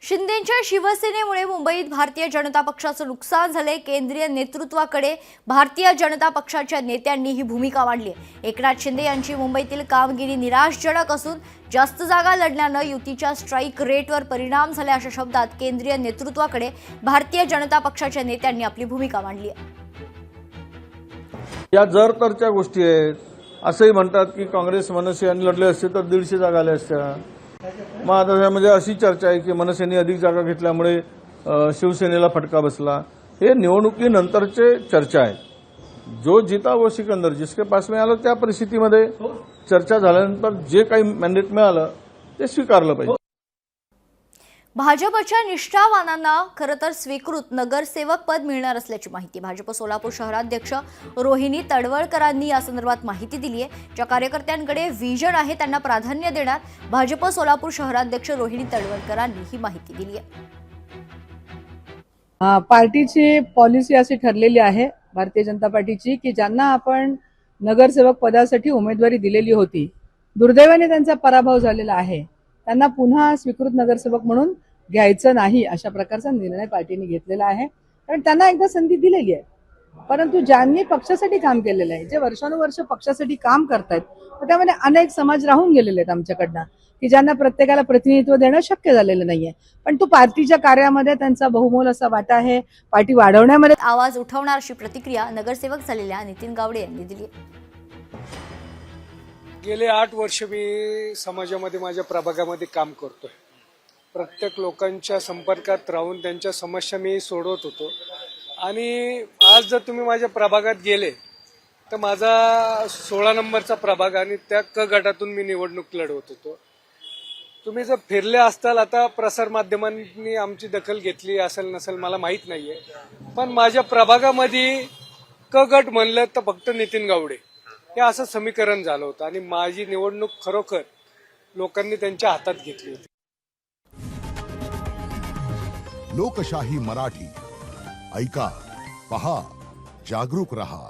शिंदेंच्या शिवसेनेमुळे मुंबईत भारतीय जनता पक्षाचं नुकसान झाले। केंद्रीय नेतृत्वाकडे भारतीय जनता पक्षाच्या नेत्यांनी ही भूमिका मांडली आहे। एकनाथ शिंदे यांची मुंबईतील कामगिरी निराशाजनक असून जास्त जागा लढण्यानं युतीच्या स्ट्राईक रेटवर परिणाम झाला अशा शब्दात केंद्रीय नेतृत्वाकडे भारतीय जनता पक्षाच्या नेत्यांनी आपली भूमिका मांडली आहे। या जर तरच्या गोष्टी आहेत। असंही म्हणतात की काँग्रेस मनसेने लढले असते तर 150 जागा आल्या असत्या। मग आता त्यामध्ये अशी चर्चा आहे की मनसेने अधिक जागा घेतल्यामुळे शिवसेनेला फटका बसला। हे निवडणुकीनंतरचे चर्चा आहे। जो जीता वो सिकंदर, जिसके पास में आलं त्या परिस्थितीमध्ये चर्चा झाल्यानंतर जे काही मॅन्डेट मिळालं ते स्वीकारलं पाहिजे। भाजपच्या निष्ठावानांना खरं तर स्वीकृत नगरसेवक पद मिळणार असल्याची माहिती भाजप सोलापूर शहराध्यक्ष रोहिणी तडवळकरांनी या संदर्भात माहिती दिली आहे। ज्या कार्यकर्त्यांकडे विजन आहे त्यांना प्राधान्य देणार भाजप सोलापूर शहराध्यक्ष रोहिणी तडवळकरांनी ही माहिती दिली आहे। पार्टीची पॉलिसी अशी ठरलेली आहे भारतीय जनता पार्टीची की ज्यांना आपण नगरसेवक पदासाठी उमेदवारी दिलेली होती, दुर्दैवाने त्यांचा पराभव झालेला आहे, त्यांना पुन्हा स्वीकृत नगरसेवक म्हणून घ्यायचं नाही अशा प्रकारचा निर्णय पार्टीने घेतलेला आहे। कारण त्यांना एकदा संधी दिलेली आहे, परंतु ज्यांनी पक्षासाठी काम केलेलं आहे, जे वर्षानुवर्ष पक्षासाठी काम करतायत, त्यामध्ये अनेक समाज राहून गेलेले आहेत आमच्याकडनं की ज्यांना प्रत्येकाला प्रतिनिधित्व देणं शक्य झालेलं नाहीये। पण तो पार्टीच्या कार्यामध्ये त्यांचा बहुमोल असा वाटा आहे, पार्टी वाढवण्यामध्ये आवाज उठवणार अशी प्रतिक्रिया नगरसेवक झालेल्या नितीन गावडे यांनी दिली। गेले 8 वर्ष मी समाजामध्ये माझ्या प्रभागामध्ये काम करतोय। प्रत्येक लोकांच्या संपर्कात राहून त्यांच्या समस्या मी सोडवत होतो। आणि आज जर तुम्ही माझ्या प्रभागात गेले तर माझा 16 नंबरचा प्रभाग आणि त्या क गटातून मी निवडणूक लढवत होतो। तुम्ही जर फिरले असताल, आता प्रसार माध्यमांनी आमची दखल घेतली असेल नसेल मला माहित नाहीये, पण माझ्या प्रभागामध्ये क गट म्हणलं तर फक्त नितीन गावडे हे असं समीकरण झालं होतं आणि माझी निवडणूक खरोखर लोकांनी त्यांच्या हातात घेतली होती। लोकशाही मराठी ऐका, पहा, जागरूक रहा।